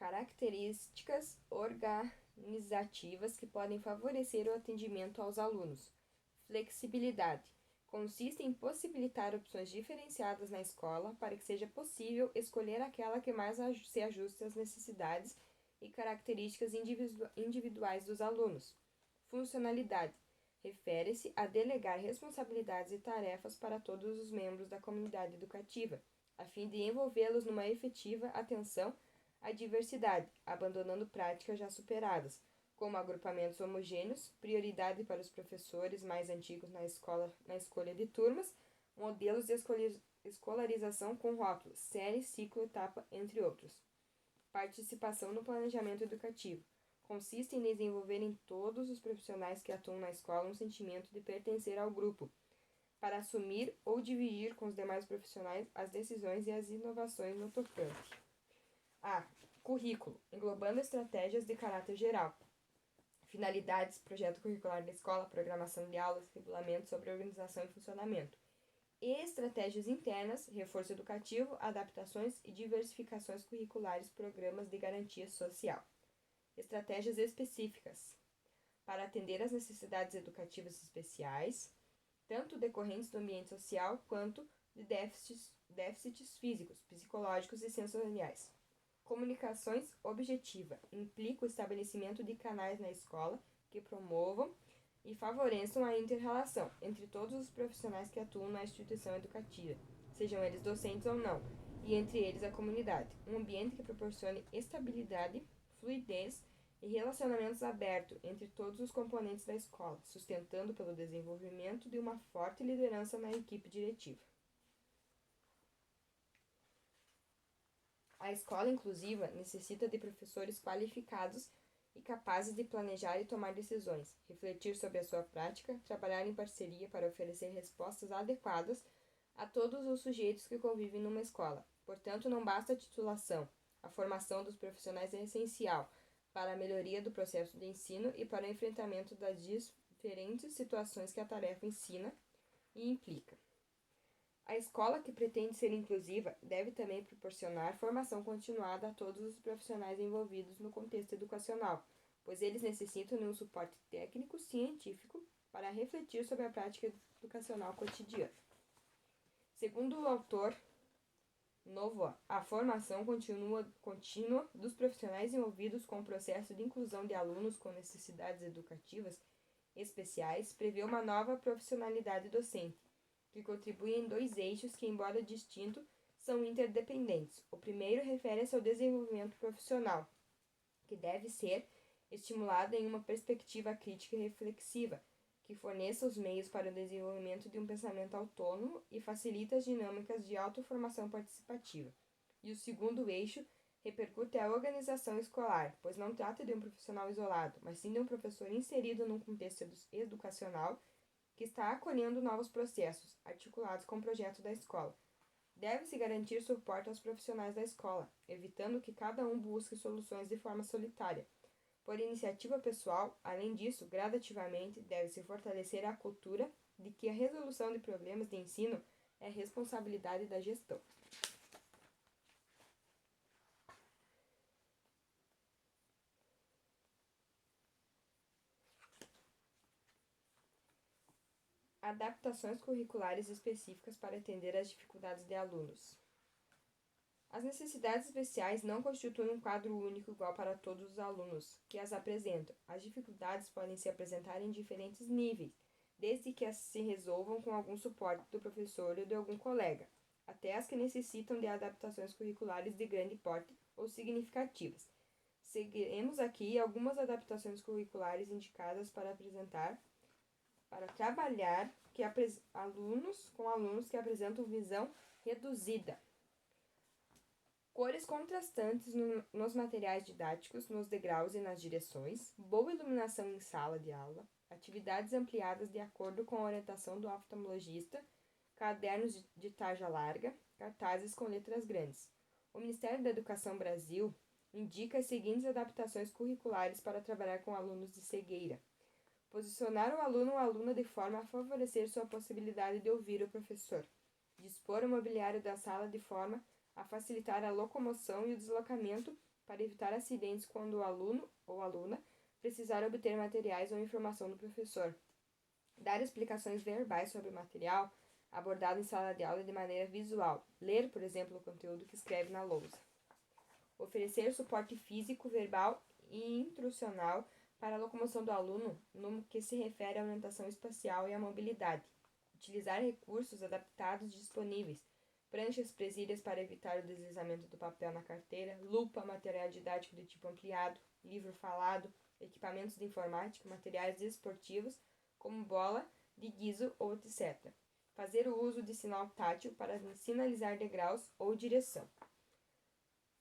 Características organizativas que podem favorecer o atendimento aos alunos. Flexibilidade. Consiste em possibilitar opções diferenciadas na escola para que seja possível escolher aquela que mais se ajuste às necessidades e características individuais dos alunos. Funcionalidade. Refere-se a delegar responsabilidades e tarefas para todos os membros da comunidade educativa, a fim de envolvê-los numa efetiva atenção à diversidade, abandonando práticas já superadas, como agrupamentos homogêneos, prioridade para os professores mais antigos na escolha de turmas, modelos de escolarização com rótulos, série, ciclo, etapa, entre outros. Participação no planejamento educativo. Consiste em desenvolver em todos os profissionais que atuam na escola um sentimento de pertencer ao grupo, para assumir ou dividir com os demais profissionais as decisões e as inovações no tocante. A. Currículo, englobando estratégias de caráter geral. Finalidades, projeto curricular da escola, programação de aulas, regulamento sobre organização e funcionamento. E estratégias internas, reforço educativo, adaptações e diversificações curriculares, programas de garantia social. Estratégias específicas para atender às necessidades educativas especiais, tanto decorrentes do ambiente social quanto de déficits físicos, psicológicos e sensoriais. Comunicações objetiva implica o estabelecimento de canais na escola que promovam e favoreçam a inter-relação entre todos os profissionais que atuam na instituição educativa, sejam eles docentes ou não, e entre eles a comunidade. Um ambiente que proporcione estabilidade, fluidez e relacionamentos abertos entre todos os componentes da escola, sustentando pelo desenvolvimento de uma forte liderança na equipe diretiva. A escola inclusiva necessita de professores qualificados e capazes de planejar e tomar decisões, refletir sobre a sua prática, trabalhar em parceria para oferecer respostas adequadas a todos os sujeitos que convivem numa escola. Portanto, não basta a titulação. A formação dos profissionais é essencial para a melhoria do processo de ensino e para o enfrentamento das diferentes situações que a tarefa ensina e implica. A escola que pretende ser inclusiva deve também proporcionar formação continuada a todos os profissionais envolvidos no contexto educacional, pois eles necessitam de um suporte técnico científico para refletir sobre a prática educacional cotidiana. Segundo o autor Novoa, a formação contínua dos profissionais envolvidos com o processo de inclusão de alunos com necessidades educativas especiais prevê uma nova profissionalidade docente, que contribui em dois eixos que, embora distintos, são interdependentes. O primeiro refere-se ao desenvolvimento profissional, que deve ser estimulado em uma perspectiva crítica e reflexiva, que forneça os meios para o desenvolvimento de um pensamento autônomo e facilita as dinâmicas de autoformação participativa. E o segundo eixo repercute a organização escolar, pois não trata de um profissional isolado, mas sim de um professor inserido num contexto educacional que está acolhendo novos processos, articulados com o projeto da escola. Deve-se garantir suporte aos profissionais da escola, evitando que cada um busque soluções de forma solitária. Por iniciativa pessoal, além disso, gradativamente, deve-se fortalecer a cultura de que a resolução de problemas de ensino é responsabilidade da gestão. Adaptações curriculares específicas para atender às dificuldades de alunos. As necessidades especiais não constituem um quadro único igual para todos os alunos que as apresentam. As dificuldades podem se apresentar em diferentes níveis, desde que as se resolvam com algum suporte do professor ou de algum colega, até as que necessitam de adaptações curriculares de grande porte ou significativas. Seguiremos aqui algumas adaptações curriculares indicadas para trabalhar com alunos que apresentam visão reduzida. Cores contrastantes nos materiais didáticos, nos degraus e nas direções, boa iluminação em sala de aula, atividades ampliadas de acordo com a orientação do oftalmologista, cadernos de tarja larga, cartazes com letras grandes. O Ministério da Educação Brasil indica as seguintes adaptações curriculares para trabalhar com alunos de cegueira. Posicionar o aluno ou aluna de forma a favorecer sua possibilidade de ouvir o professor. Dispor o mobiliário da sala de forma a facilitar a locomoção e o deslocamento para evitar acidentes quando o aluno ou aluna precisar obter materiais ou informação do professor. Dar explicações verbais sobre o material abordado em sala de aula de maneira visual. Ler, por exemplo, o conteúdo que escreve na lousa. Oferecer suporte físico, verbal e instrucional para a locomoção do aluno no que se refere à orientação espacial e à mobilidade. Utilizar recursos adaptados disponíveis. Pranchas, presilhas para evitar o deslizamento do papel na carteira, lupa, material didático de tipo ampliado, livro falado, equipamentos de informática, materiais esportivos, como bola, de guiso ou etc. Fazer o uso de sinal tátil para sinalizar degraus ou direção.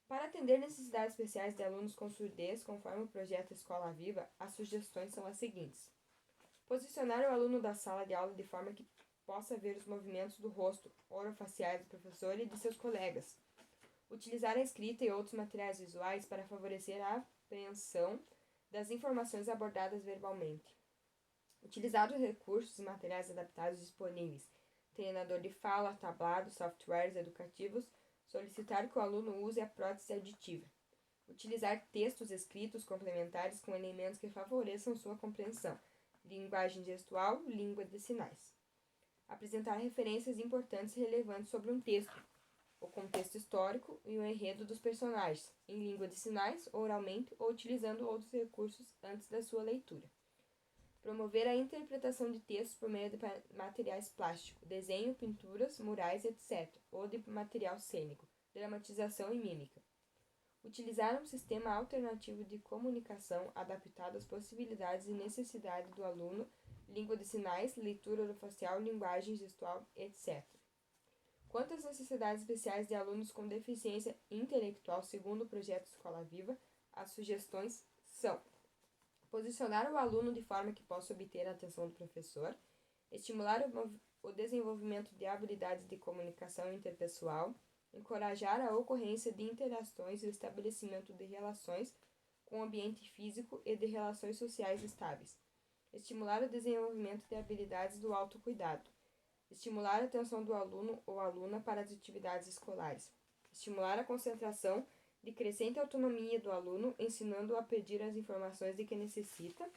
Para atender necessidades especiais de alunos com surdez, conforme o projeto Escola Viva, as sugestões são as seguintes. Posicionar o aluno da sala de aula de forma que possa ver os movimentos do rosto, orofaciais do professor e de seus colegas. Utilizar a escrita e outros materiais visuais para favorecer a apreensão das informações abordadas verbalmente. Utilizar os recursos e materiais adaptados disponíveis, treinador de fala, tablado, softwares educativos, solicitar que o aluno use a prótese auditiva. Utilizar textos escritos complementares com elementos que favoreçam sua compreensão, linguagem gestual, língua de sinais. Apresentar referências importantes e relevantes sobre um texto, o contexto histórico e o enredo dos personagens, em língua de sinais, oralmente ou utilizando outros recursos antes da sua leitura. Promover a interpretação de textos por meio de materiais plásticos, desenho, pinturas, murais, etc., ou de material cênico, dramatização e mímica. Utilizar um sistema alternativo de comunicação adaptado às possibilidades e necessidades do aluno, língua de sinais, leitura orofacial, linguagem gestual, etc. Quanto às necessidades especiais de alunos com deficiência intelectual, segundo o projeto Escola Viva, as sugestões são: posicionar o aluno de forma que possa obter a atenção do professor, estimular o desenvolvimento de habilidades de comunicação interpessoal, encorajar a ocorrência de interações e o estabelecimento de relações com o ambiente físico e de relações sociais estáveis, estimular o desenvolvimento de habilidades do autocuidado, estimular a atenção do aluno ou aluna para as atividades escolares, estimular a concentração de crescente autonomia do aluno, ensinando-o a pedir as informações de que necessita,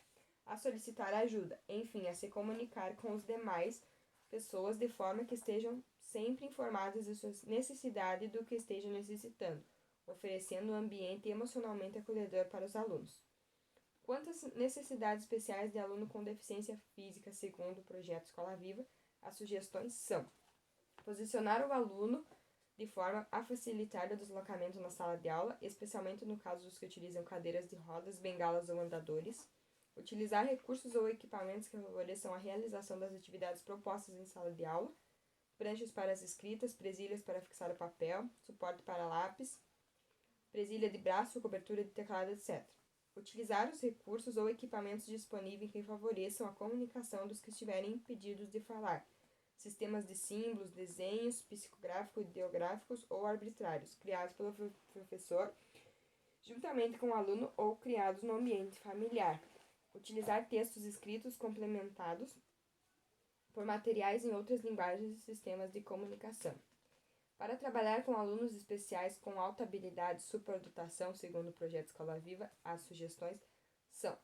a solicitar ajuda, enfim, a se comunicar com os demais pessoas de forma que estejam sempre informadas de suas necessidades e do que estejam necessitando, oferecendo um ambiente emocionalmente acolhedor para os alunos. Quanto às necessidades especiais de aluno com deficiência física, segundo o projeto Escola Viva, as sugestões são: posicionar o aluno de forma a facilitar o deslocamento na sala de aula, especialmente no caso dos que utilizam cadeiras de rodas, bengalas ou andadores. Utilizar recursos ou equipamentos que favoreçam a realização das atividades propostas em sala de aula, pranchas para as escritas, presilhas para fixar o papel, suporte para lápis, presilha de braço, cobertura de teclado, etc. Utilizar os recursos ou equipamentos disponíveis que favoreçam a comunicação dos que estiverem impedidos de falar, sistemas de símbolos, desenhos, psicográficos, ideográficos ou arbitrários, criados pelo professor, juntamente com o aluno ou criados no ambiente familiar. Utilizar textos escritos complementados por materiais em outras linguagens e sistemas de comunicação. Para trabalhar com alunos especiais com alta habilidade e superdotação, segundo o projeto Escola Viva, as sugestões são: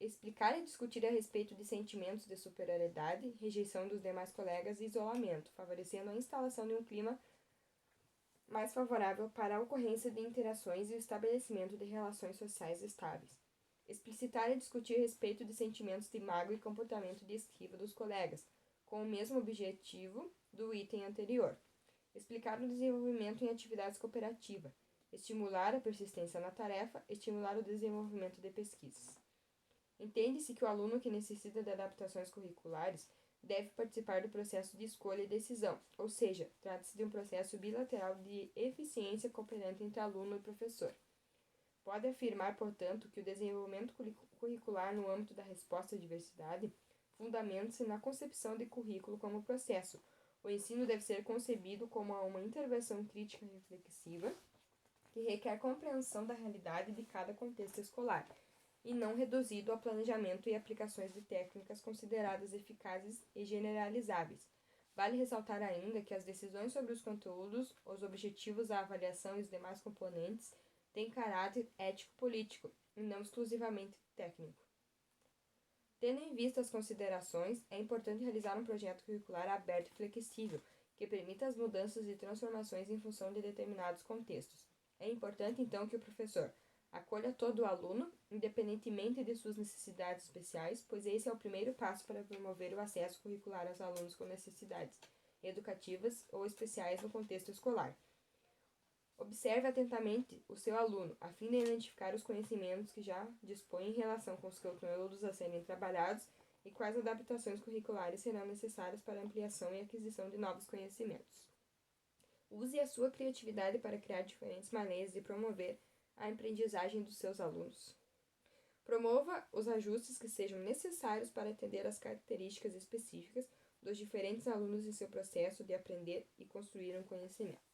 explicar e discutir a respeito de sentimentos de superioridade, rejeição dos demais colegas e isolamento, favorecendo a instalação de um clima mais favorável para a ocorrência de interações e o estabelecimento de relações sociais estáveis. Explicitar e discutir a respeito de sentimentos de mágoa e comportamento de esquiva dos colegas, com o mesmo objetivo do item anterior. Explicar o desenvolvimento em atividades cooperativas, estimular a persistência na tarefa, estimular o desenvolvimento de pesquisas. Entende-se que o aluno que necessita de adaptações curriculares deve participar do processo de escolha e decisão, ou seja, trata-se de um processo bilateral de eficiência cooperante entre aluno e professor. Pode afirmar, portanto, que o desenvolvimento curricular no âmbito da resposta à diversidade fundamenta-se na concepção de currículo como processo. O ensino deve ser concebido como uma intervenção crítica e reflexiva que requer compreensão da realidade de cada contexto escolar, e não reduzido a planejamento e aplicações de técnicas consideradas eficazes e generalizáveis. Vale ressaltar ainda que as decisões sobre os conteúdos, os objetivos, a avaliação e os demais componentes tem caráter ético-político e não exclusivamente técnico. Tendo em vista as considerações, é importante realizar um projeto curricular aberto e flexível, que permita as mudanças e transformações em função de determinados contextos. É importante, então, que o professor acolha todo o aluno, independentemente de suas necessidades especiais, pois esse é o primeiro passo para promover o acesso curricular aos alunos com necessidades educativas ou especiais no contexto escolar. Observe atentamente o seu aluno, a fim de identificar os conhecimentos que já dispõe em relação com os conteúdos a serem trabalhados e quais adaptações curriculares serão necessárias para a ampliação e aquisição de novos conhecimentos. Use a sua criatividade para criar diferentes maneiras de promover a aprendizagem dos seus alunos. Promova os ajustes que sejam necessários para atender às características específicas dos diferentes alunos em seu processo de aprender e construir um conhecimento.